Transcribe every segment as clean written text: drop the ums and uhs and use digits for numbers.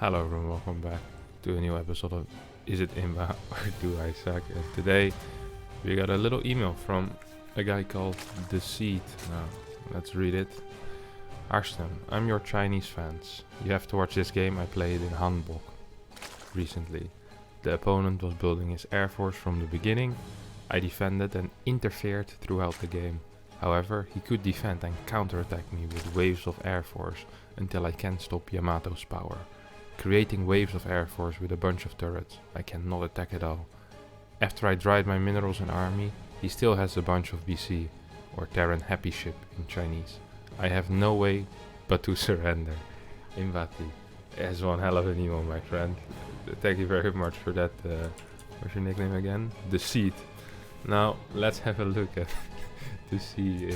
Hello everyone, welcome back to a new episode of Is It Imba or Do I Suck? And today we got a little email from a guy called The Seed. Now, let's read it. Harstem, I'm your Chinese fans. You have to watch this game I played in Hanbok recently. The opponent was building his air force from the beginning. I defended and interfered throughout the game. However, he could defend and counterattack me with waves of air force until I can't stop Yamato's power. Creating waves of air force with a bunch of turrets, I cannot attack at all. After I dried my minerals and army, he still has a bunch of BC, or Terran happy ship in Chinese. I have no way but to surrender. Imba, as one hell of an email, my friend. Thank you very much for that. What's your nickname again? The Seed. Now, let's have a look at to see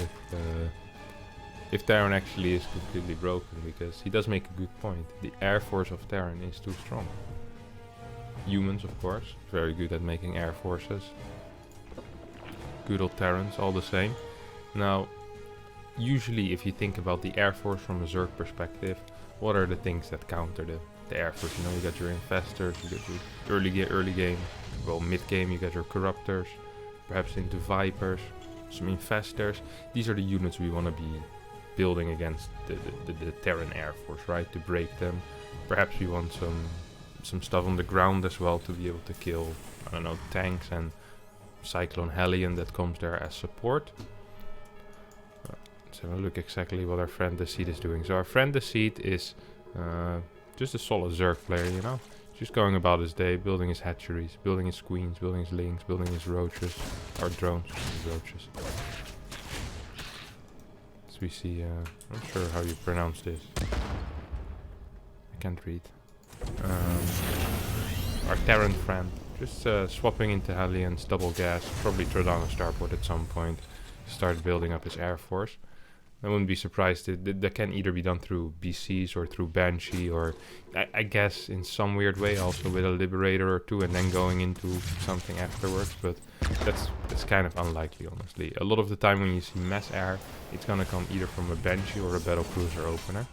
if Terran actually is completely broken, because he does make a good point. The air force of Terran is too strong. Humans, of course, very good at making air forces. Good old Terrans, all the same. Now, usually if you think about the air force from a Zerg perspective, what are the things that counter the air force? You know, you got your infestors, you got your early game, well, mid game you got your corruptors, perhaps into vipers, some infestors. These are the units we want to be building against the Terran air force, right? To break them. Perhaps we want some stuff on the ground as well to be able to kill, I don't know, tanks and Cyclone Hellion that comes there as support. Let's have a look exactly what our friend The Seed is doing. So our friend The Seed is just a solid Zerg player, you know? Just going about his day, building his hatcheries, building his queens, building his lings, building his roaches, or drones, roaches. As we see, I'm not sure how you pronounce this. I can't read. Our Terran friend, just swapping into Hellions, double gas, probably throw down a starport at some point, start building up his air force. I wouldn't be surprised. That can either be done through BCs or through Banshee, or I guess in some weird way also with a Liberator or two and then going into something afterwards, but that's kind of unlikely, honestly. A lot of the time when you see mass air, it's gonna come either from a Banshee or a Battlecruiser opener.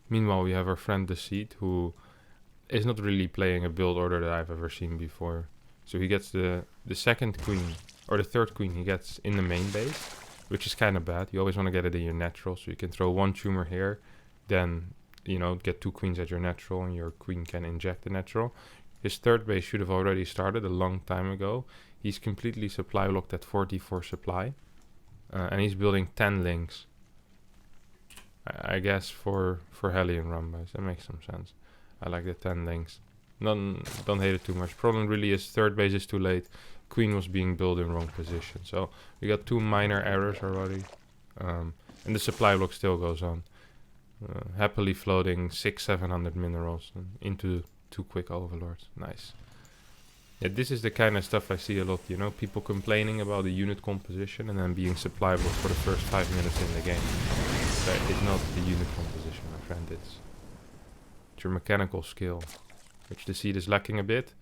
Meanwhile, we have our friend The Seed, who is not really playing a build order that I've ever seen before. So he gets the second queen, or the third queen he gets in the main base, which is kind of bad. You always want to get it in your natural, so you can throw one tumor here, then, you know, get two queens at your natural, and your queen can inject the natural. His third base should have already started a long time ago. He's completely supply locked at 44 supply, and he's building 10 links. I guess for Hellion Rumbas, that makes some sense. I like the 10 links. Don't hate it too much. Problem really is third base is too late. Queen was being built in wrong position, so we got two minor errors already, and the supply block still goes on. Happily floating 600-700 minerals into two quick overlords. Nice. Yeah, this is the kind of stuff I see a lot, you know, people complaining about the unit composition and then being supply blocked for the first 5 minutes in the game. That is not the unit composition, my friend. It's your mechanical skill, which The Seed is lacking a bit.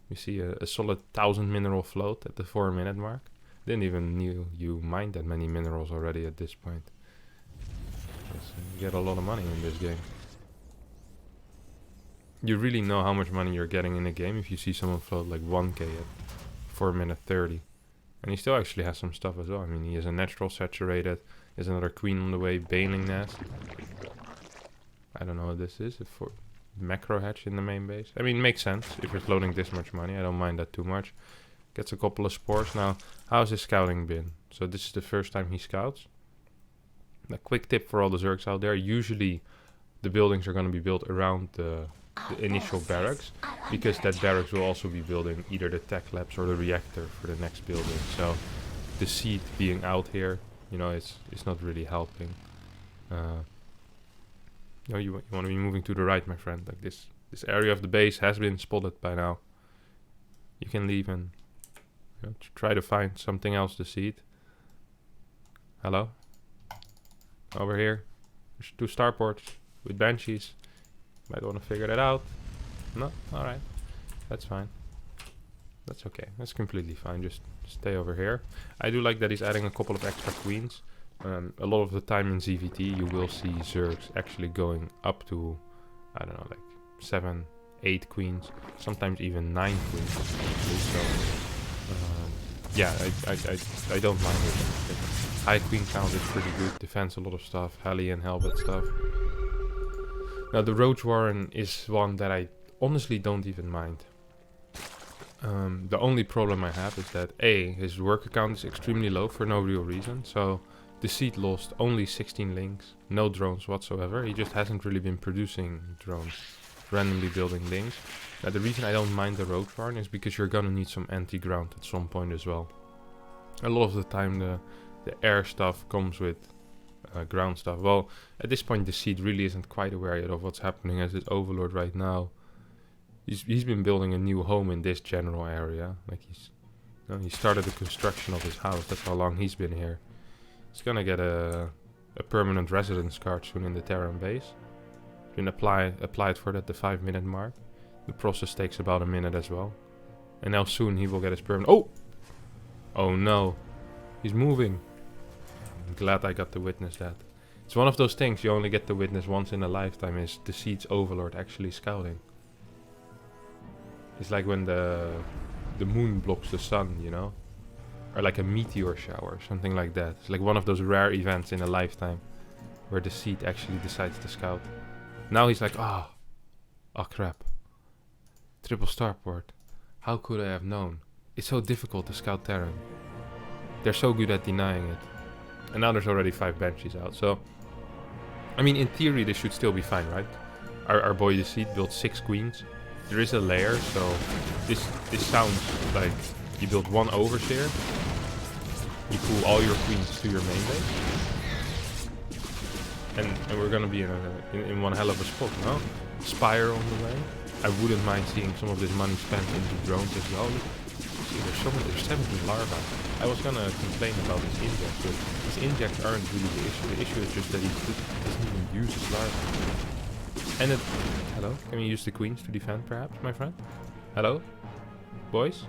You see a solid 1000 mineral float at the 4-minute mark. Didn't even knew you mined that many minerals already at this point. You get a lot of money in this game. You really know how much money you're getting in a game if you see someone float like 1k at 4 minute 30. And he still actually has some stuff as well. I mean, he has a natural saturated. There's another queen on the way, Baneling Nest. I don't know what this is. For macro hatch in the main base. I mean, it makes sense if you're floating this much money. I don't mind that too much. Gets a couple of spores. Now, how's his scouting been? So this is the first time he scouts. A quick tip for all the Zergs out there. Usually the buildings are going to be built around the initial barracks, because that barracks will also be building either the tech labs or the reactor for the next building. So The Seed being out here, you know, it's not really helping. No, you want to be moving to the right, my friend. Like this area of the base has been spotted by now. You can leave and, you know, try to find something else to see it. Hello? Over here. There's 2 starports with Banshees. Might want to figure that out. No? Alright. That's fine. That's okay. That's completely fine. Just stay over here. I do like that he's adding a couple of extra queens. A lot of the time in ZVT you will see Zergs actually going up to I don't know, like 7, 8 queens, sometimes even 9 queens. So yeah, I don't mind it. High queen count is pretty good, defends a lot of stuff, Hellion, Helvet stuff. Now the Roach Warren is one that I honestly don't even mind. The only problem I have is that A, his worker count is extremely low for no real reason. So the seed lost only 16 links, no drones whatsoever. He just hasn't really been producing drones, randomly building links. Now the reason I don't mind the Roach Warren is because you're gonna need some anti-ground at some point as well. A lot of the time the air stuff comes with ground stuff. Well, at this point the seed really isn't quite aware yet of what's happening, as his overlord right now. He's been building a new home in this general area. Like he started the construction of his house. That's how long he's been here. He's gonna get a permanent residence card soon in the Terran base. Been applied for that, the 5-minute mark. The process takes about a minute as well. And now soon he will get his permanent. Oh no, he's moving. I'm glad I got to witness that. It's one of those things you only get to witness once in a lifetime, is the seed's overlord actually scouting. It's like when the moon blocks the sun, you know? Or like a meteor shower, something like that. It's like one of those rare events in a lifetime where the seed actually decides to scout. Now he's like, oh crap. Triple starport. How could I have known? It's so difficult to scout Terran. They're so good at denying it. And now there's already 5 Banshees out, so... I mean, in theory this should still be fine, right? Our boy the seed built 6 queens. There is a layer, so this sounds like you build 1 overseer, you pull all your queens to your main base, and we're gonna be in one hell of a spot, no? Spire on the way. I wouldn't mind seeing some of this money spent into drones as well. See, there's 17 larvae. I was gonna complain about his injects, but his injects aren't really the issue. The issue is just that he doesn't even use his larvae. And it... Hello? Can we use the queens to defend, perhaps, my friend? Hello? Boys?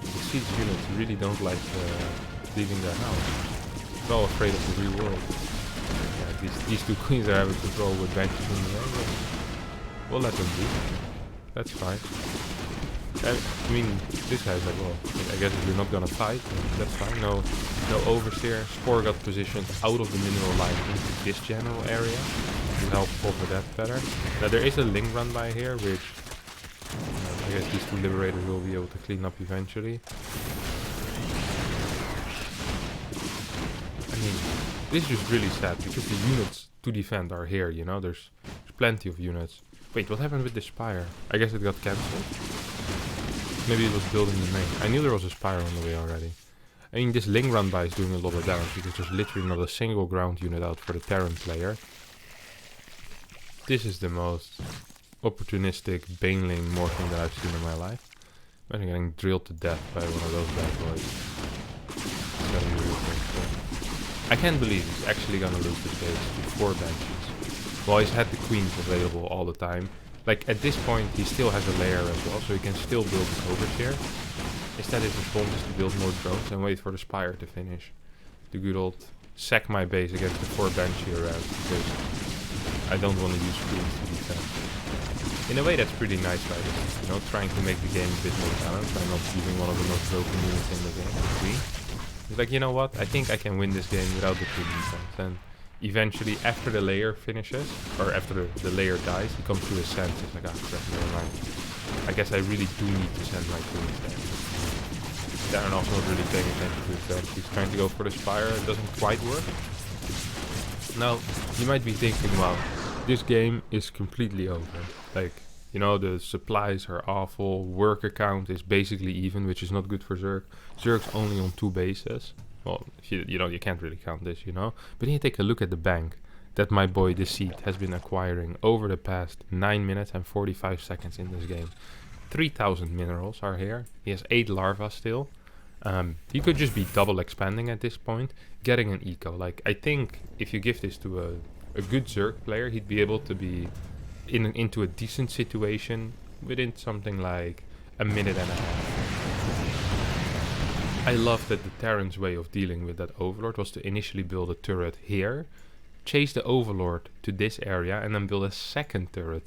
The siege units really don't like leaving their house. They're all afraid of the real world. Yeah, these 2 queens are having control with benches in the air. We'll let them do. That's fine. I mean, this guy's like, well, I guess if you're not gonna fight, that's fine. No overseer. Spore got positioned out of the mineral line into this general area to help cover that better. Now there is a link run by here, which I guess these 2 liberators will be able to clean up eventually. I mean, this is just really sad because the units to defend are here, you know, there's plenty of units. Wait, what happened with the spire? I guess it got cancelled. Maybe it was building the main. I knew there was a spire on the way already. I mean, this Ling run by is doing a lot of damage because there's literally not a single ground unit out for the Terran player. This is the most opportunistic Baneling morphing that I've seen in my life. Imagine getting drilled to death by one of those bad boys. It's gonna be really painful. I can't believe he's actually gonna lose the base with 4 benches. Well, he's had the queens available all the time. Like, at this point, he still has a layer as well, so he can still build an overseer. Instead, his response is to build more drones and wait for the spire to finish. The good old sack my base against the 4 Banshee around, because I don't want to use queens to defend. In a way, that's pretty nice, right? You know, trying to make the game a bit more balanced by not using one of the most broken units in the game, queen. He's like, you know what? I think I can win this game without the queen defense. And eventually, after the layer finishes, or after the layer dies, he comes to his senses. Like, ah, crap, never mind. I guess I really do need to send my queens there. Darren also not really paying attention to his bench. He's trying to go for the spire. It doesn't quite work. Now, you might be thinking, well, this game is completely over. Like, you know, the supplies are awful. Worker count is basically even, which is not good for Zerg. Zerg's only on 2 bases. Well, if you know, you can't really count this, you know. But then you take a look at the bank that my boy the Seed has been acquiring over the past 9 minutes and 45 seconds in this game. 3,000 minerals are here. He has 8 larvae still. He could just be double expanding at this point, getting an eco. Like, I think if you give this to a good Zerg player, he'd be able to be into a decent situation within something like a minute and a half. I love that the Terran's way of dealing with that Overlord was to initially build a turret here, chase the Overlord to this area and then build a second turret,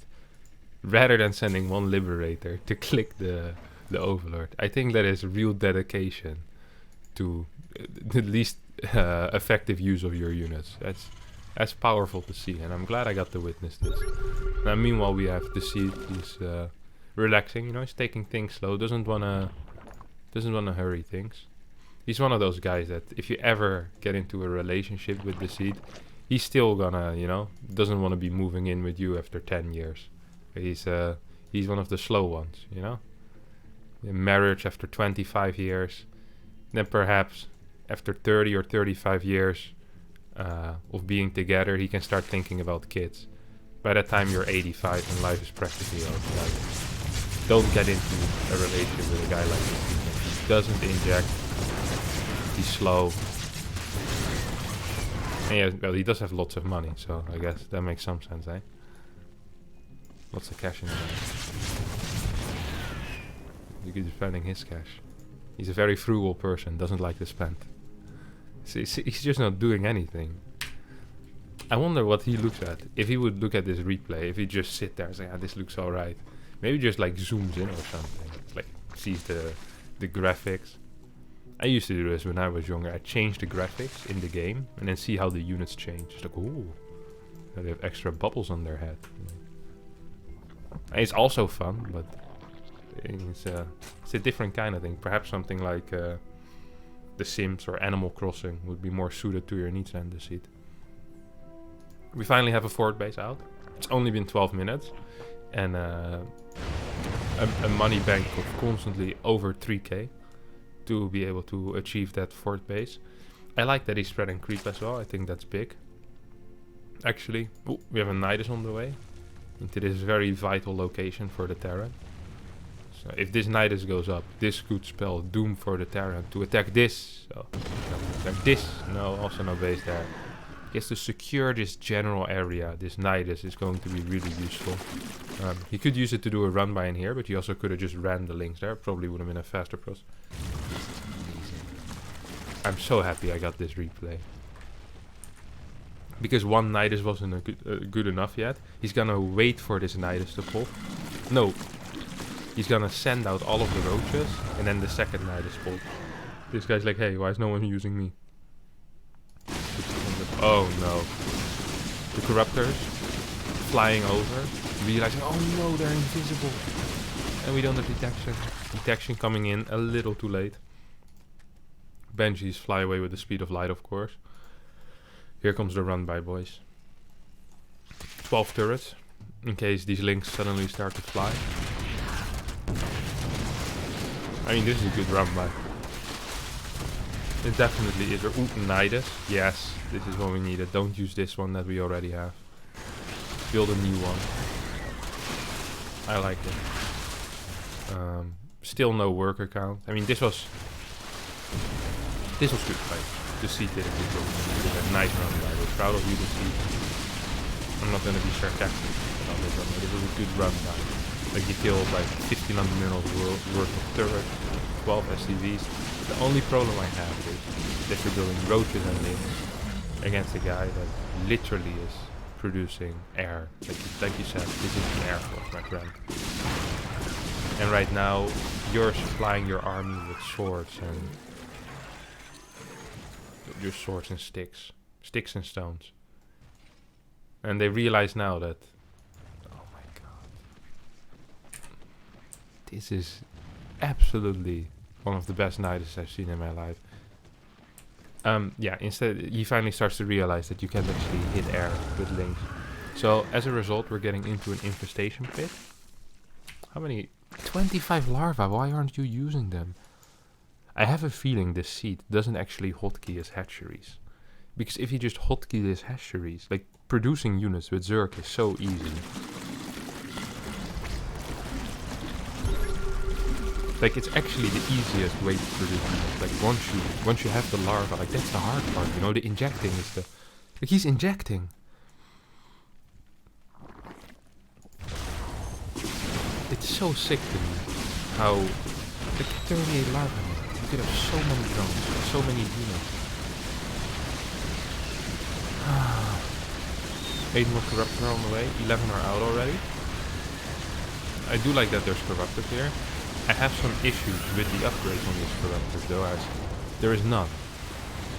rather than sending one Liberator to click the Overlord. I think that is real dedication to the least effective use of your units. That's powerful to see, and I'm glad I got to witness this. Now, meanwhile, we have the Seed. He's relaxing, you know, he's taking things slow, doesn't wanna hurry things. He's one of those guys that if you ever get into a relationship with the Seed, he's still gonna, you know, doesn't want to be moving in with you after 10 years. He's one of the slow ones, you know. In marriage after 25 years, then perhaps after 30 or 35 years of being together, he can start thinking about kids. By that time you're 85 and life is practically over. Don't get into a relationship with a guy like this. He doesn't inject. He's slow. And yeah, well, he does have lots of money, so I guess that makes some sense, eh? Lots of cash in there. You could be spending his cash. He's a very frugal person, doesn't like to spend. So he's just not doing anything. I wonder what he looks at. If he would look at this replay, if he just sit there and say, ah, this looks alright. Maybe just like zooms in or something. Like sees the graphics. I used to do this when I was younger. I changed the graphics in the game and then see how the units change. It's like, ooh, they have extra bubbles on their head. It's also fun, but it's a different kind of thing. Perhaps something like The Sims or Animal Crossing would be more suited to your needs than the Seed. We finally have a fort base out. It's only been 12 minutes. And a money bank of constantly over 3k to be able to achieve that fort base. I like that he's spreading creep as well. I think that's big. Actually, we have a Nidus on the way into this very vital location for the Terran. So if this Nidus goes up, this could spell doom for the Terran to attack this. So, attack this. No, also no base there. Yes, to secure this general area, this Nidus is going to be really useful. He could use it to do a run by in here, but he also could have just ran the links there. Probably would have been a faster process. I'm so happy I got this replay. Because one Nidus wasn't good enough yet. He's gonna wait for this Nidus to pop. No. He's gonna send out all of the roaches, and then the second Nidus pop. This guy's like, hey, why is no one using me? Oh no. The Corruptors flying over, realizing, oh no, they're invisible. And we don't have detection. Detection coming in a little too late. Banshees fly away with the speed of light, of course. Here comes the run by, boys. 12 turrets, in case these links suddenly start to fly. I mean, this is a good run by. It definitely is. Ooh, Nidus. Yes, this is what we needed. Don't use this one that we already have. Build a new one. I like it. Still no worker count. I mean, this was good, right? The Seed did a good job. Did a nice run by. We're proud of you, the Seed. I'm not gonna be sarcastic about this run, but it was a good run by. Like, you killed like 1500 minerals worth of turrets, 12 SCVs. The only problem I have is that you're building roaches and links against a guy that literally is producing air. Like you said, this is an air force, my friend. And right now, you're supplying your army with swords and just swords and sticks and stones. And they realize now that, oh my god, this is absolutely one of the best Nidus I've seen in my life. Yeah, instead he finally starts to realize that you can actually hit air with links. So as a result, we're getting into an infestation pit. How many? 25 larvae, why aren't you using them? I have a feeling this Seed doesn't actually hotkey his hatcheries. Because if he just hotkeyed his hatcheries, like producing units with Zerg is so easy. Like, it's actually the easiest way to produce units. Like, once you have the larva, like, that's the hard part, you know, the injecting is the... Like, he's injecting. It's so sick to me how... Like, 38 larvae, you could have so many drones, so many units. 8 more corruptors are on the way. 11 are out already. I do like that there's corruptors here. I have some issues with the upgrades on these corruptors though, as there is none.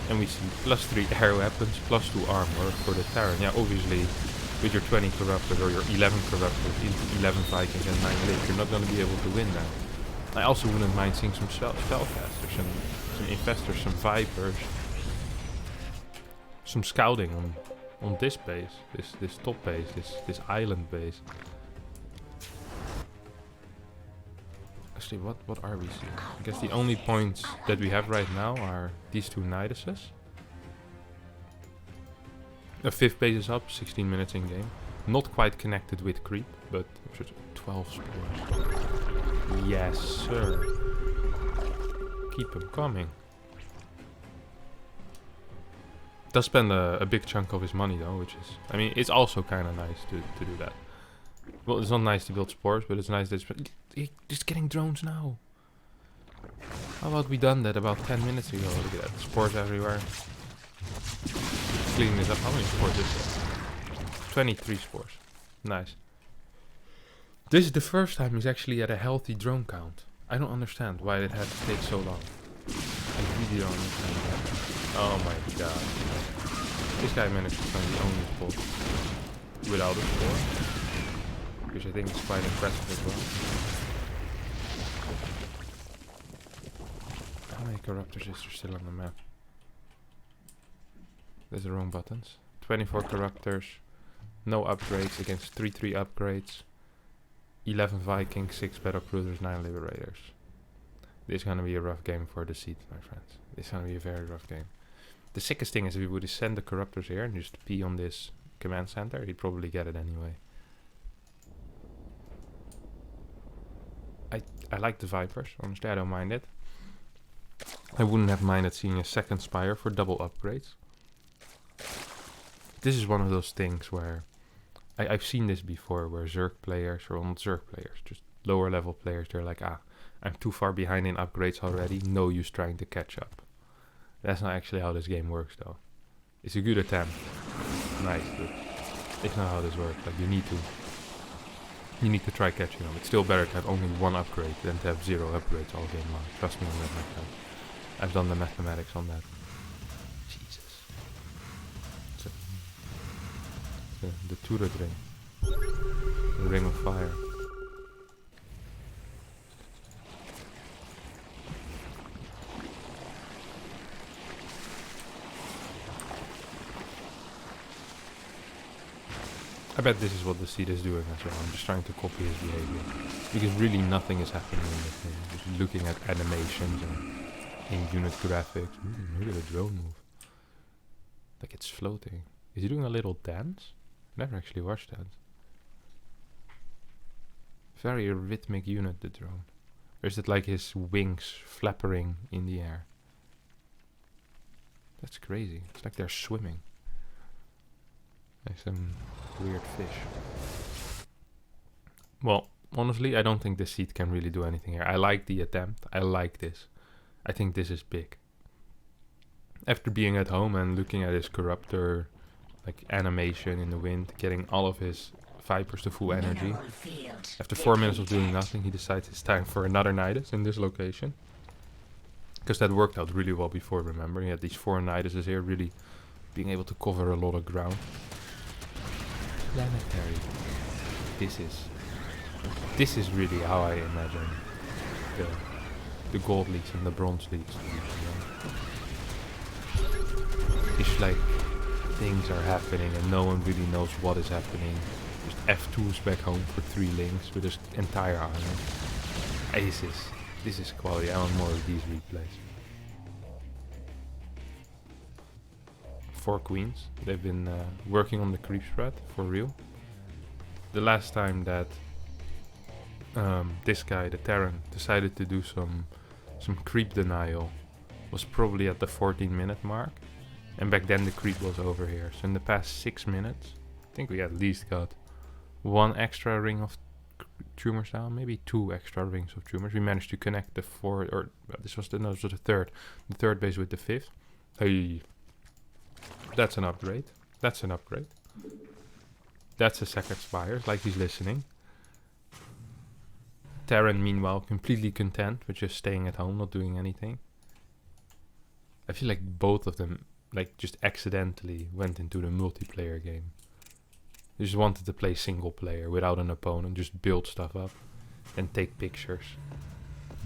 And we see +3 air weapons, +2 armor for the Terran. Yeah, obviously with your 20 corruptors or your 11 corruptors into 11 Vikings and 9 lift, you're not going to be able to win that. I also wouldn't mind seeing some spellcasters, some infestors, some vipers, some scouting on this base, this top base, this island base. Actually, what are we seeing? I guess the only points that we have right now are these 2 Niduses. A 5th base is up, 16 minutes in game. Not quite connected with creep, but 12 spores. Yes, sir. Keep them coming. Does spend a big chunk of his money though, which is, I mean, it's also kind of nice to do that. Well, it's not nice to build spores, but it's nice that it's just getting drones now. How about we done that about 10 minutes ago? Look at that, spores everywhere. Cleaning this up. How many spores is there? 23 spores. Nice. This is the first time he's actually at a healthy drone count. I don't understand why it had to take so long. I really don't understand that. Oh my god. This guy managed to find the only spot without a spore, which I think is quite impressive as well. How many corruptors is there still on the map? There's the wrong buttons. 24 corruptors, no upgrades against 3 upgrades, 11 Vikings, 6 battlecruisers, 9 liberators. This is gonna be a rough game for the seat, my friends. This is gonna be a very rough game. The sickest thing is if we would send the corruptors here and just pee on this command center, he'd probably get it anyway. I like the Vipers, honestly, I don't mind it. I wouldn't have minded seeing a second Spire for double upgrades. This is one of those things where I've seen this before, where Zerg players, or not Zerg players, just lower level players, they're like, I'm too far behind in upgrades already, no use trying to catch up. That's not actually how this game works though. It's a good attempt, nice, but it's not how this works. Like, you need to try catching up. It's still better to have only 1 upgrade than to have 0 upgrades all game long. Trust me on that, my friend. I've done the mathematics on that. Jesus. The Turret ring. The ring of fire. I bet this is what the seed is doing as well. I'm just trying to copy his behavior. Because really nothing is happening in this game. Just looking at animations and in-unit graphics. Ooh, look at the drone move. Like it's floating. Is he doing a little dance? Never actually watched that. Very rhythmic unit, the drone. Or is it like his wings flappering in the air? That's crazy. It's like they're swimming. Like some weird fish. Well, honestly, I don't think the seed can really do anything here. I like the attempt. I like this. I think this is big. After being at home and looking at his corruptor, like animation in the wind, getting all of his Vipers to full energy. After 4 minutes of doing nothing, he decides it's time for another Nidus in this location. Because that worked out really well before, remember? He had these 4 Niduses here, really being able to cover a lot of ground. Planetary. This is really how I imagine the gold leagues and the bronze leagues. It's like things are happening and no one really knows what is happening. Just F2s back home for 3 links with his entire army. This is quality. I want more of these replays. 4 queens. They've been working on the creep spread for real. The last time that this guy, the Terran, decided to do some creep denial was probably at the 14-minute mark. And back then the creep was over here. So in the past 6 minutes, I think we at least got 1 extra ring of tumors down, maybe 2 extra rings of tumors. We managed to connect the 4th, or this was the third. The 3rd base with the 5th. Hey, that's an upgrade. That's an upgrade. That's a second spire, like he's listening. Terran, meanwhile, completely content with just staying at home, not doing anything. I feel like both of them, like, just accidentally went into the multiplayer game. They just wanted to play single player without an opponent, just build stuff up and take pictures.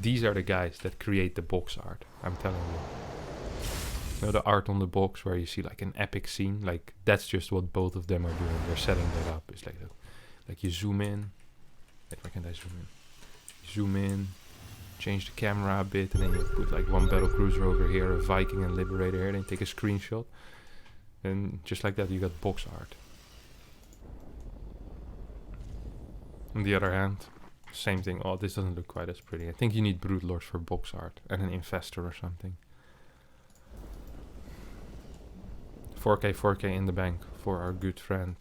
These are the guys that create the box art, I'm telling you. You know the art on the box where you see like an epic scene? Like, that's just what both of them are doing. They're setting that up. It's like that. Like you zoom in. Wait, where can I zoom in? Zoom in, change the camera a bit, and then you put like one battlecruiser over here, a Viking and Liberator here, then take a screenshot. And just like that you got box art. On the other hand, same thing. Oh, this doesn't look quite as pretty. I think you need Brood Lords for box art and an Infestor or something. 4K in the bank for our good friend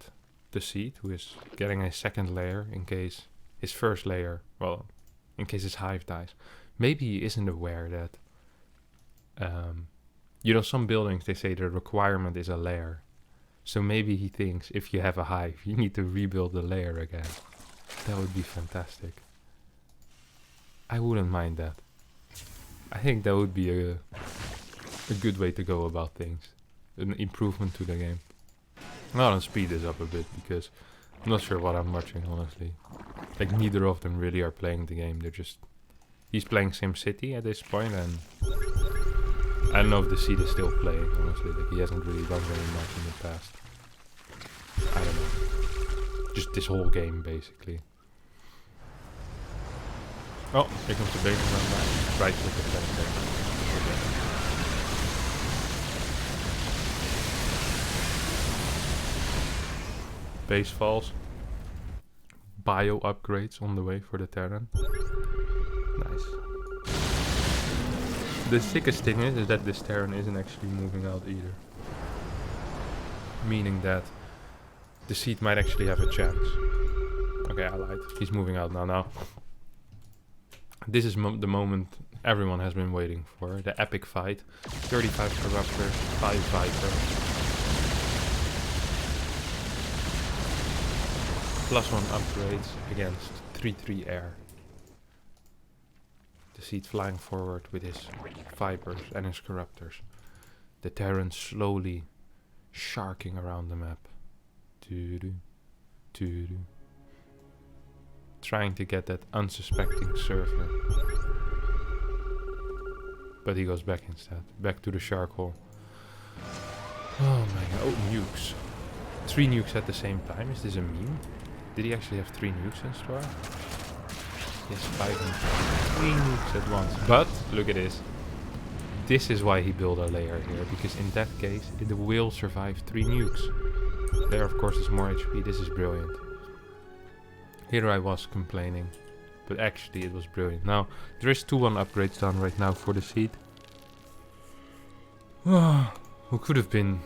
the Seed, who is getting a second layer in case his first layer, well, in case his hive dies. Maybe he isn't aware that, you know, some buildings, they say the requirement is a layer. So maybe he thinks if you have a hive, you need to rebuild the layer again. That would be fantastic. I wouldn't mind that. I think that would be a good way to go about things. An improvement to the game. Well, I'll speed this up a bit because I'm not sure what I'm watching, honestly. Like, neither of them really are playing the game. They're just... He's playing SimCity at this point, and I don't know if the Seed is still playing, honestly. Like, he hasn't really done very much in the past. I don't know. Just this whole game, basically. Oh, here comes the big one. Right click the base falls. Bio upgrades on the way for the Terran. Nice. The sickest thing is that this Terran isn't actually moving out either. Meaning that the Seed might actually have a chance. Okay, I lied. He's moving out now. This is the moment everyone has been waiting for. The epic fight. 35 Corruptors, 5 Viper. +1 upgrades against 3/3 air. The Seed flying forward with his Vipers and his Corruptors. The Terran slowly sharking around the map. Doo-doo, doo-doo. Trying to get that unsuspecting surfer. But he goes back instead. Back to the shark hole. Oh my god. Oh, nukes. 3 nukes at the same time. Is this a meme? Did he actually have 3 nukes in store? Yes, 5 nukes. 3 nukes at once. But, look at this. This is why he built a layer here. Because in that case, it will survive 3 nukes. There, of course, is more HP. This is brilliant. Here I was complaining. But actually, it was brilliant. Now, there is 2-1 upgrades done right now for the Seed. Who could have been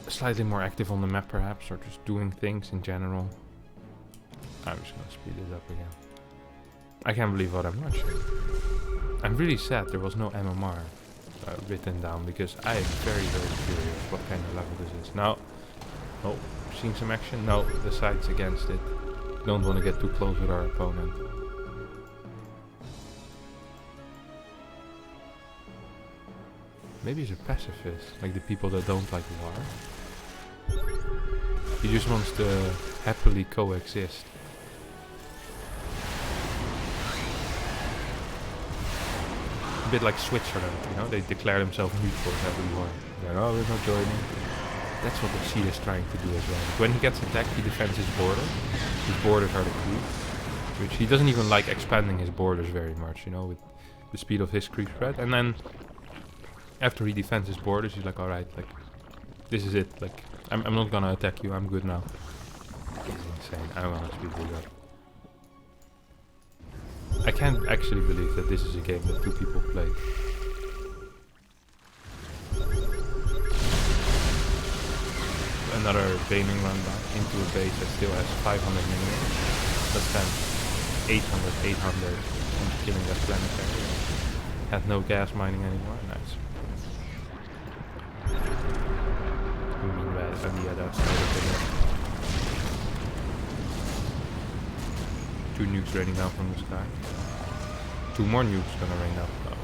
slightly more active on the map, perhaps. Or just doing things in general. I'm just gonna speed this up again. I can't believe what I'm watching. I'm really sad there was no MMR written down, because I am very, very curious what kind of level this is. Now, oh, seeing some action? No, the side's against it. Don't want to get too close with our opponent. Maybe he's a pacifist, like the people that don't like war. He just wants to happily coexist. A bit like Switzerland, you know, they declare themselves neutral with every war. They're like, oh, we're not joining. That's what the Seed is trying to do as well. When he gets attacked, he defends his border. His borders are the key. Which he doesn't even like expanding his borders very much, you know, with the speed of his creep spread. And then, after he defends his borders, he's like, alright, like, this is it. Like, I'm not gonna attack you, I'm good now. It's insane. I don't want to speed this up. I can't actually believe that this is a game that 2 people play. Another Baning run back into a base that still has 500 minimum. Let's spend 800 on killing that planetary. Had no gas mining anymore. Nice. Meanwhile, on the other side of the map. 2 nukes raining down from the sky. 2 more nukes gonna rain down. Oh, no.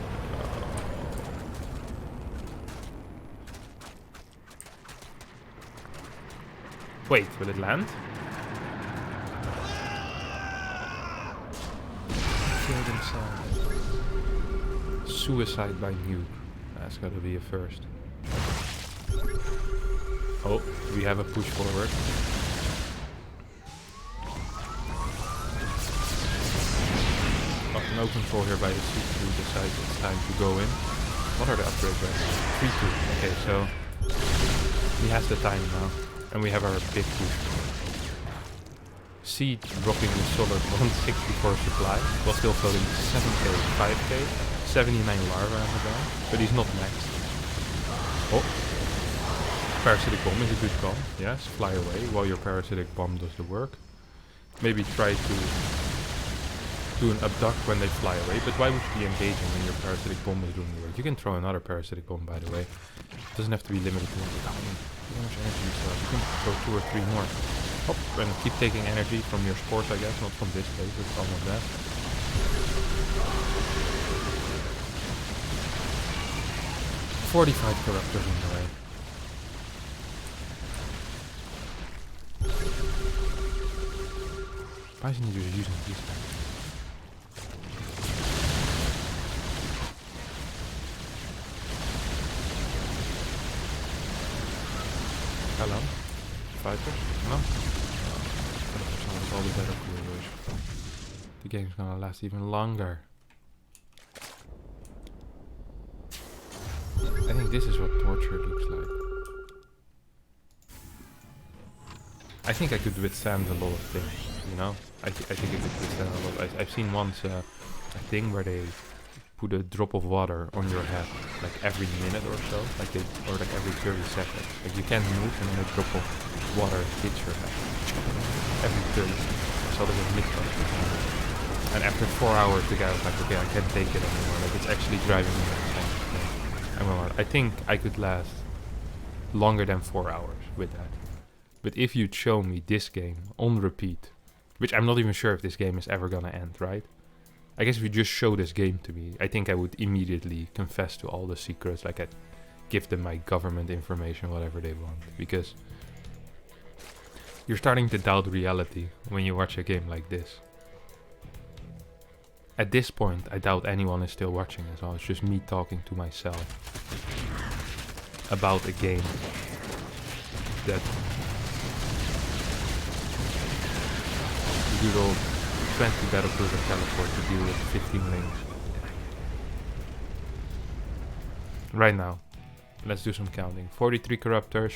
Wait, will it land? Killed himself. Suicide by nuke. That's gotta be a first. Oh, we have a push forward. Oh, no control here by the C2 decides it's time to go in. What are the upgrades right now? 3-2. Okay, so he has the time now. And we have our big push. C dropping the solid 164 supply, while still floating 7k, 5k, 79 larva on the ground, but he's not maxed. Oh, parasitic bomb is a good call. Yes, fly away while your parasitic bomb does the work. Maybe try to do an abduct when they fly away, but why would you be engaging when your parasitic bomb is doing the work? You can throw another parasitic bomb, by the way. It doesn't have to be limited to one. How much energy you still have? You can throw 2 or 3 more. Oh, and keep taking energy from your spores, I guess, not from this place, but from that. 45 corruptors in the way. Why isn't he just using these guys? Hello? Fighters? No? All the BattleCruisers. The game's gonna last even longer. I think this is what torture looks like. I think I could withstand a lot of things, you know? I think I could withstand a lot. I've seen once a thing where they put a drop of water on your head, like every minute or so, or like every 30 seconds. Like you can't move and then a drop of water hits your head. Every 30 seconds. I saw this with Mythbusters. And after 4 hours the guy was like, okay, I can't take it anymore. Like it's actually driving me insane. I think I could last longer than 4 hours with that. But if you'd show me this game on repeat, which I'm not even sure if this game is ever gonna end, right? I guess if you just show this game to me, I think I would immediately confess to all the secrets, like I'd give them my government information, whatever they want. Because you're starting to doubt reality when you watch a game like this. At this point, I doubt anyone is still watching as well. It's just me talking to myself about a game that the good old 20 BattleCruiser teleport to deal with 15 lanes. Right now, let's do some counting. 43 Corruptors,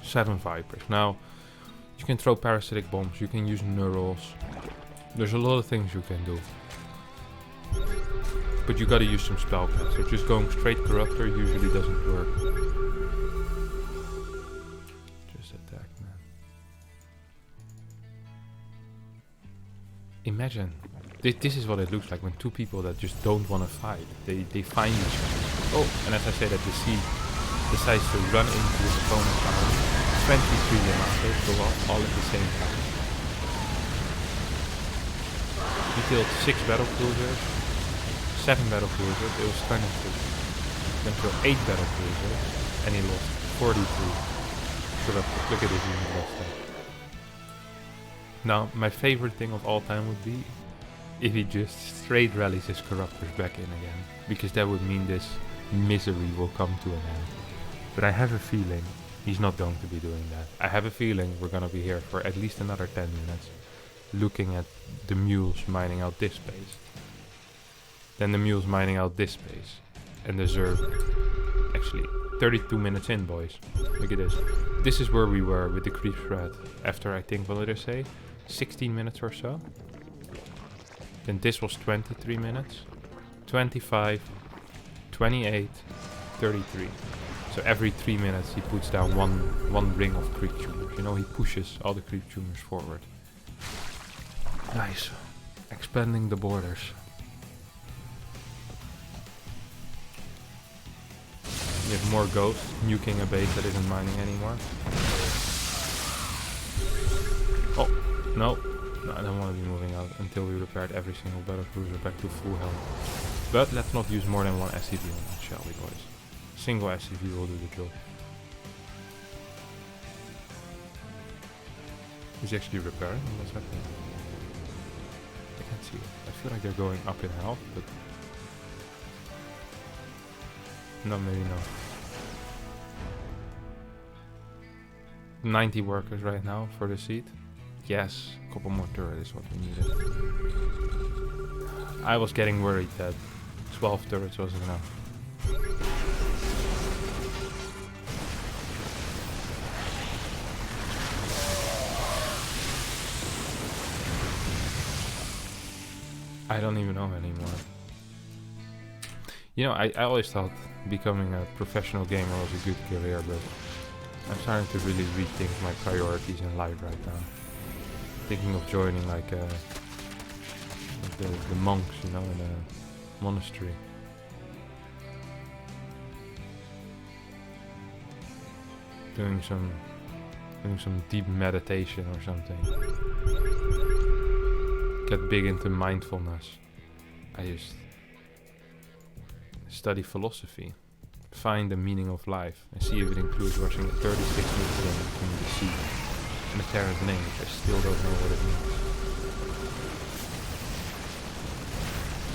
7 Vipers. Now, you can throw parasitic bombs, you can use neurals. There's a lot of things you can do. But you gotta use some spellcast, so just going straight Corruptor usually doesn't work. Just attack, man. Imagine, this is what it looks like when two people that just don't want to fight, they find each other. Oh, and as I say that, the sea decides to run into his opponent's army. 23 Yamatos go off all at the same time. He killed 6 BattleCruisers, 7 BattleCruisers, it was 22. Then killed 8 BattleCruisers, and he lost 43. So look at this, he lost that. Now, my favorite thing of all time would be if he just straight rallies his Corruptors back in again. Because that would mean this misery will come to an end. But I have a feeling he's not going to be doing that. I have a feeling we're gonna be here for at least another 10 minutes. Looking at the mules mining out this space. Then the mules mining out this space. And the Zerg. Actually, 32 minutes in, boys. Look at this. This is where we were with the creep threat. After, I think, what did I say? 16 minutes or so. Then this was 23 minutes. 25. 28. 33. So every 3 minutes he puts down one ring of creep tumors. You know, he pushes all the creep tumors forward. Nice. Expanding the borders. You have more ghosts nuking a base that isn't mining anymore. Oh, no. No, I don't want to be moving out until we repaired every single battlecruiser back to full health. But let's not use more than one SCV on that, shall we, boys? Single SCV will do the job. Is he actually repairing? What's happening? I can't see it. I feel like they're going up in health, but... No, maybe not. 90 workers right now for the seat. Yes, a couple more turrets is what we needed. I was getting worried that 12 turrets wasn't enough. I don't even know anymore. You know, I always thought becoming a professional gamer was a good career, but I'm starting to really rethink my priorities in life right now. Thinking of joining like the monks, you know, in a monastery. Doing some deep meditation or something. Get big into mindfulness. I just study philosophy. Find the meaning of life and see if it includes watching a 36-minute film between the sea and a Terran's name, which I still don't know what it means.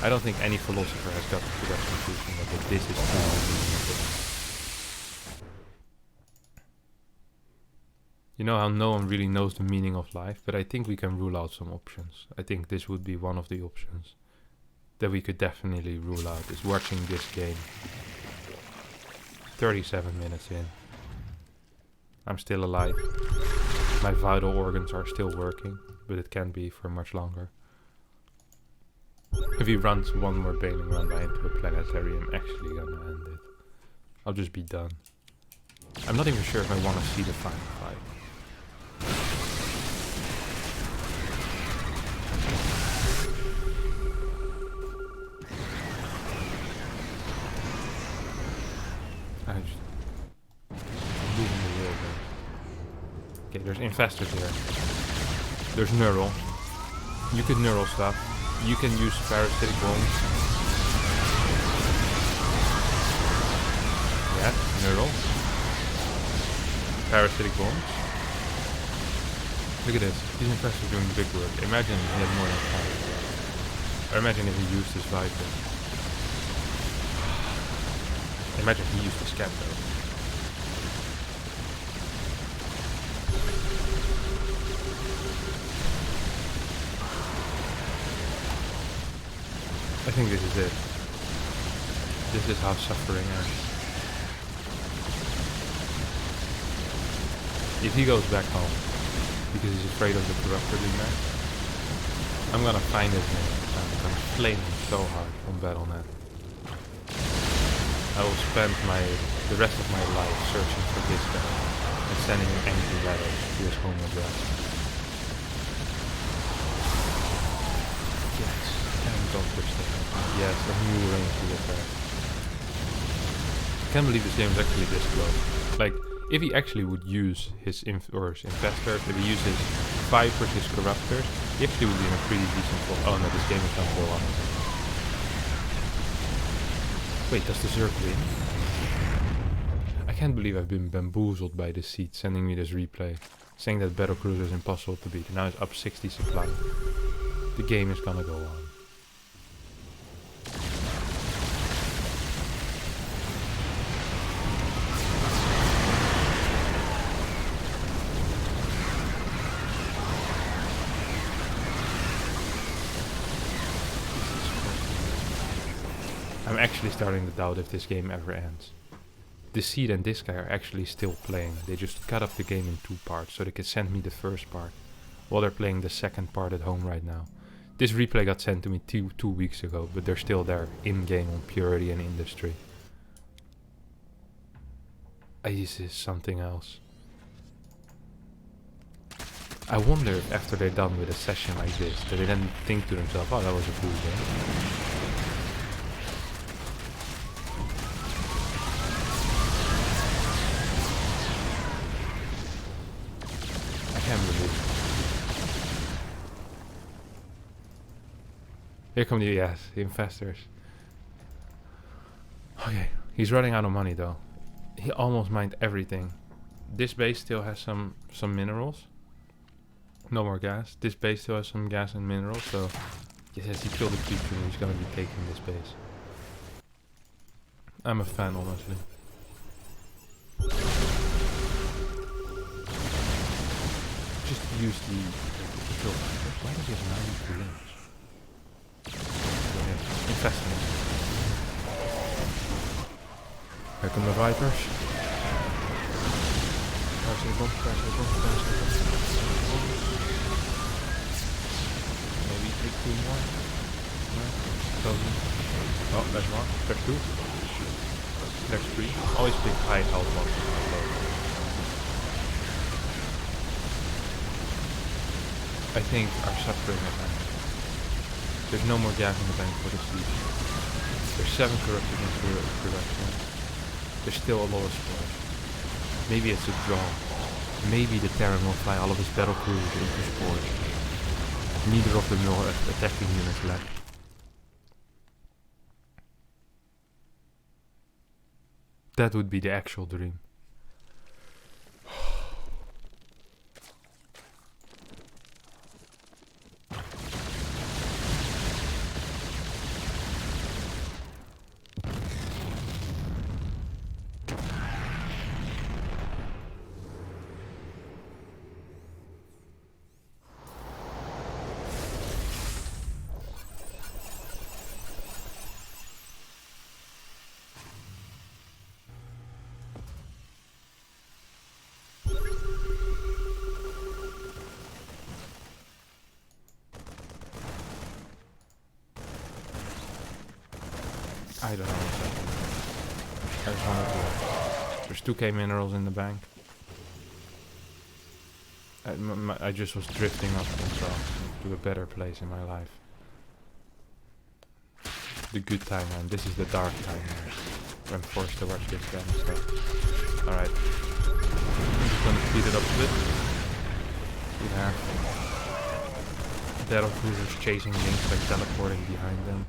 I don't think any philosopher has gotten to that conclusion that this is truly the meaning of life. You know how no one really knows the meaning of life, but I think we can rule out some options. I think this would be one of the options that we could definitely rule out, is watching this game. 37 minutes in. I'm still alive. My vital organs are still working, but it can't be for much longer. If he runs one more bailing run by into a planetary, I'm actually gonna end it. I'll just be done. I'm not even sure if I want to see the final fight. I'm losing the world there. Okay, there's infestors here. There's neural. You could neural stuff. You can use parasitic bombs. Yeah, neural. Parasitic bombs. Look at this. These infestors doing big work. Imagine he had more than 5. Or imagine if he used his Viper. Imagine he used the scan though. I think this is it. This is how suffering ends. If he goes back home because he's afraid of the corruptor being there, I'm gonna find his name and I'm gonna flame him so hard on Battle.net. I will spend the rest of my life searching for this guy and sending him angry letters to his home address. Yes, and don't push the head. Yes, a new range to attack. I can't believe this game is actually this close. Like, if he actually would use his infestors, if he uses Vipers, his corruptors, he actually would be in a pretty decent spot. Oh no, this game is gonna go on. Wait, does the Zerg win? I can't believe I've been bamboozled by this seed sending me this replay, saying that BattleCruisers is impossible to beat. Now it's up 60 supply. The game is gonna go on. I'm actually starting to doubt if this game ever ends. The Seed and this guy are actually still playing. They just cut up the game in 2 parts so they can send me the first part while they're playing the second part at home right now. This replay got sent to me two weeks ago, but they're still there in-game on Purity and Industry. This is something else. I wonder if after they're done with a session like this, that they then think to themselves, oh, that was a cool game. I can't believe it. Here come the investors. Okay, he's running out of money though. He almost mined everything. This base still has some minerals. No more gas. This base still has some gas and minerals, so yes, he killed a creature and he's gonna be taking this base. I'm a fan, honestly. Just use the kill. Why does he have 92 limbs? Infesting. Here come the Vipers. Maybe take 2 more. No. Oh, there's 1. There's 2. There's 3. Always pick high health ones. I think are suffering at that. There's no more gas in the bank for the siege. There's 7 corrupted into production. There's still a lot of spores. Maybe it's a draw. Maybe the Terran will fly all of his BattleCruisers into spores. Neither of them will attacking units left. That would be the actual dream. I don't know what's happening. I just wanted to... There's 2k minerals in the bank. I just was drifting up to a better place in my life. The good time, and this is the dark time here. I'm forced to watch this kind of stuff. Alright. I'm just gonna speed it up a bit. We have BattleCruisers chasing links, like teleporting behind them.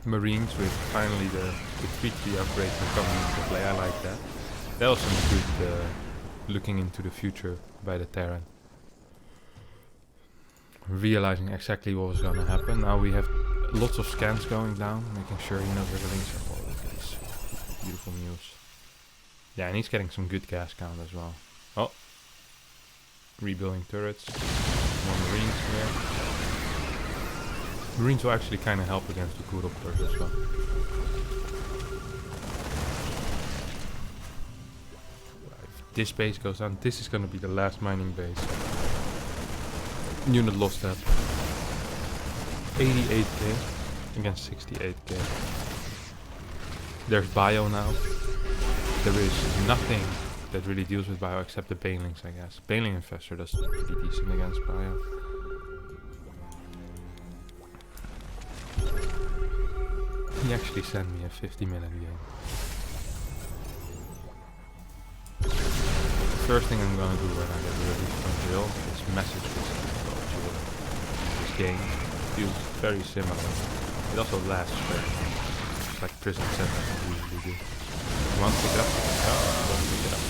Marines with finally the 3 upgrades are coming into play. I like that. That was some good looking into the future by the Terran. Realizing exactly what was going to happen. Now we have lots of scans going down, making sure he knows where the links are. Oh, look at this beautiful news. Yeah, and he's getting some good gas count as well. Oh, rebuilding turrets. More Marines here. Marines will actually kind of help against the Kuropers as well. If this base goes down, this is going to be the last mining base. Unit lost that. 88k against 68k. There's bio now. There is nothing that really deals with bio except the Banelings, I guess. Baneling Infestor does pretty decent against bio. He actually sent me a 50-minute game. The first thing I'm gonna do when I get released from jail is message this game feels very similar. It also lasts very long. It's like prison sentence usually do. You want to pick it up? No, don't pick it up.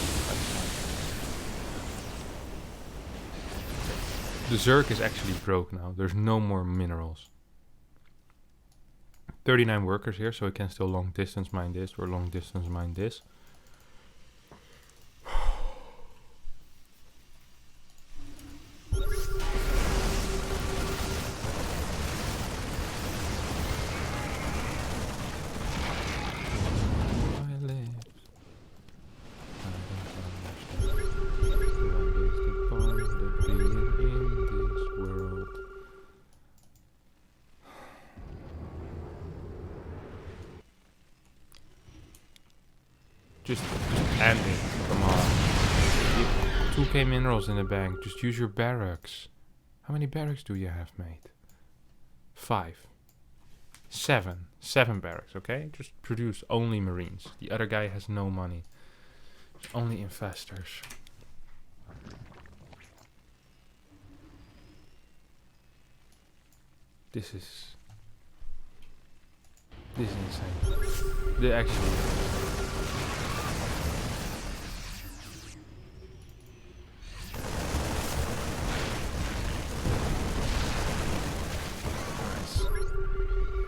The Zerg is actually broke now. There's no more minerals. 39 workers here, so we can still long distance mine this or long distance mine this. Just end it, come on. 2k minerals in the bank, just use your barracks. How many barracks do you have, mate? 5. 7. 7 barracks, okay? Just produce only Marines. The other guy has no money. It's only infestors. This is insane. They actually.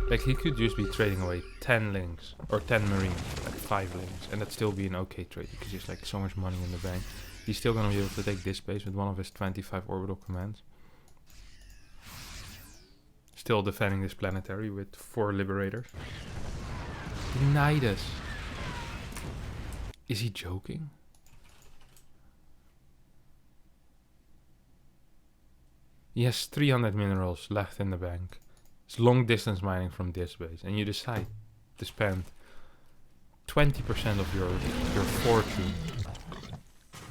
Like, he could just be trading away 10 links, or 10 marines, like 5 links, and that'd still be an okay trade, because he's like so much money in the bank. He's still gonna be able to take this base with one of his 25 orbital commands. Still defending this planetary with 4 liberators. Denied us. Is he joking? He has 300 minerals left in the bank. It's long distance mining from this base, and you decide to spend 20% of your fortune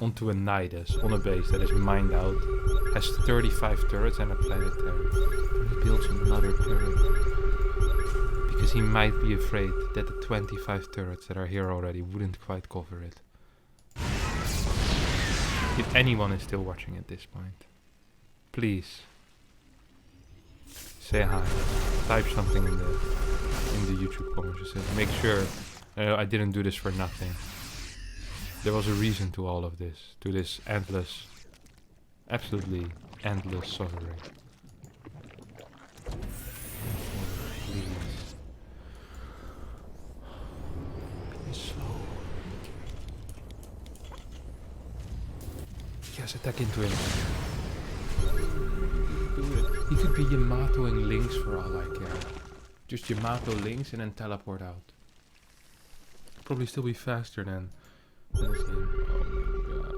onto a Nidus on a base that is mined out, has 35 turrets and a planetary. And he builds another turret because he might be afraid that the 25 turrets that are here already wouldn't quite cover it. If anyone is still watching at this point, please say hi. Type something in the YouTube comments. Just say, make sure I didn't do this for nothing. There was a reason to all of this, to this endless, absolutely endless suffering. Please. Be slow. Yes, attack into him. He could be Yamatoing links for all I care. Just Yamato links and then teleport out. Probably still be faster than this game. Oh my god.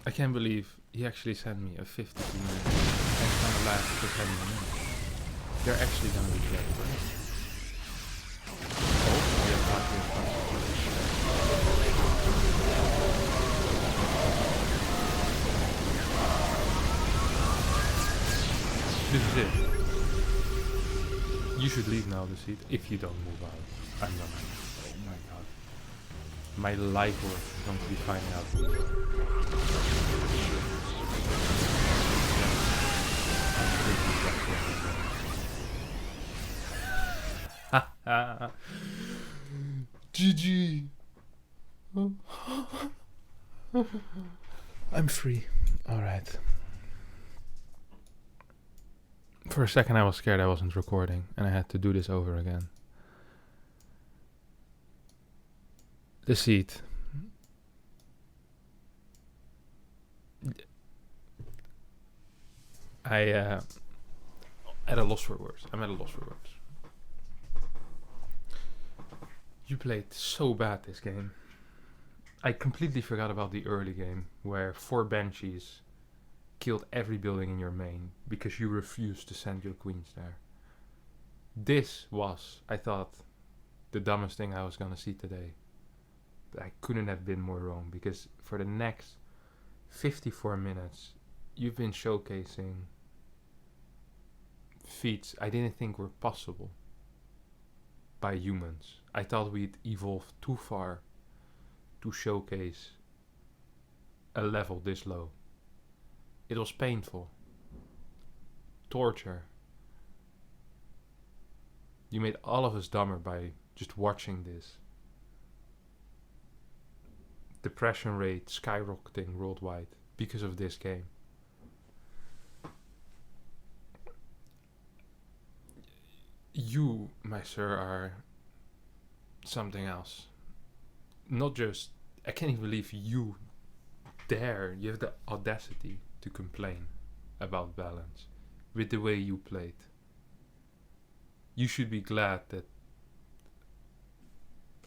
I can't believe he actually sent me a 52 minute. And it's gonna last for 10 minutes. They're actually gonna be dead, right? Oh, yeah, this is it. You should leave now, the seat. If you don't move out, I'm gonna. Oh my god. My life work is going to be finding out. Ha GG. I'm free. Alright. For a second I was scared I wasn't recording and I had to do this over again. The seat. At a loss for words. I'm at a loss for words. You played so bad this game. I completely forgot about the early game where 4 Banshees killed every building in your main because you refused to send your queens there. This was, I thought, the dumbest thing I was gonna see today. But I couldn't have been more wrong, because for the next 54 minutes you've been showcasing feats I didn't think were possible by humans. I thought we'd evolved too far to showcase a level this low. It was painful. Torture. You made all of us dumber by just watching this. Depression rate skyrocketing worldwide because of this game. You, my sir, are something else. Not just, I can't even believe you have the audacity to complain about balance with the way you played. You should be glad that,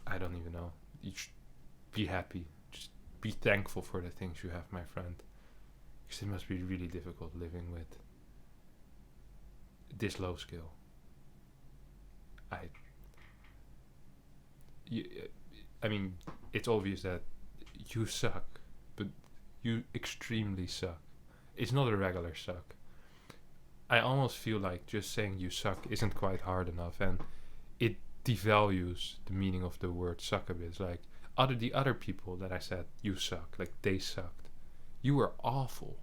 I don't even know, you should be happy. Just be thankful for the things you have, my friend. Because it must be really difficult living with this low skill. I mean, it's obvious that you suck, but you extremely suck. It's not a regular suck. I almost feel like just saying you suck isn't quite hard enough, and it devalues the meaning of the word suck a bit. It's like the other people that I said you suck, like they sucked. You were awful.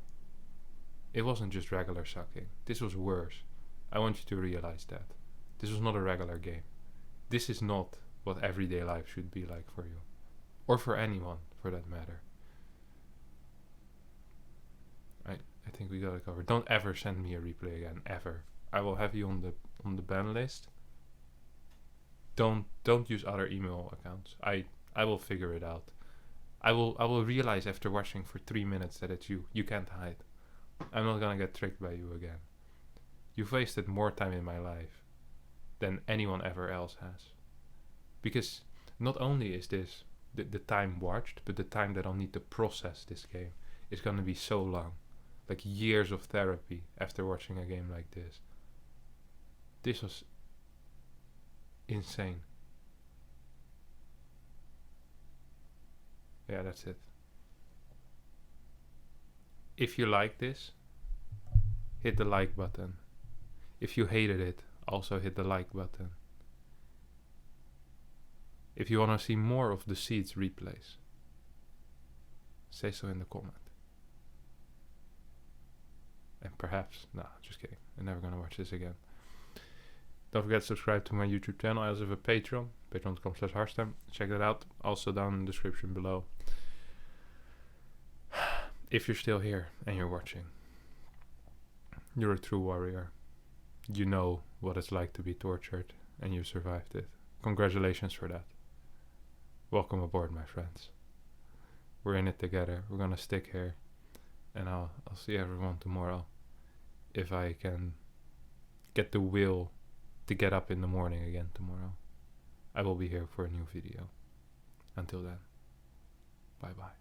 It wasn't just regular sucking. This was worse. I want you to realize that. This was not a regular game. This is not what everyday life should be like for you. Or for anyone, for that matter. I think we got it covered. Don't ever send me a replay again, ever. I will have you on the ban list. Don't use other email accounts. I will figure it out. I will realize after watching for 3 minutes that it's you. You can't hide. I'm not gonna get tricked by you again. You've wasted more time in my life than anyone ever else has. Because not only is this the time watched, but the time that I'll need to process this game is gonna be so long. Like years of therapy after watching a game like this. This was insane. Yeah, that's it. If you like this, hit the like button. If you hated it, also hit the like button. If you want to see more of the Seeds replays, say so in the comment. And perhaps, just kidding. I'm never gonna watch this again. Don't forget to subscribe to my YouTube channel. I also have a Patreon, patreon.com/Harstem. Check that out. Also down in the description below. If you're still here and you're watching, you're a true warrior. You know what it's like to be tortured, and you survived it. Congratulations for that. Welcome aboard, my friends. We're in it together. We're gonna stick here. And I'll see everyone tomorrow. If I can get the will to get up in the morning again tomorrow, I will be here for a new video. Until then, bye bye.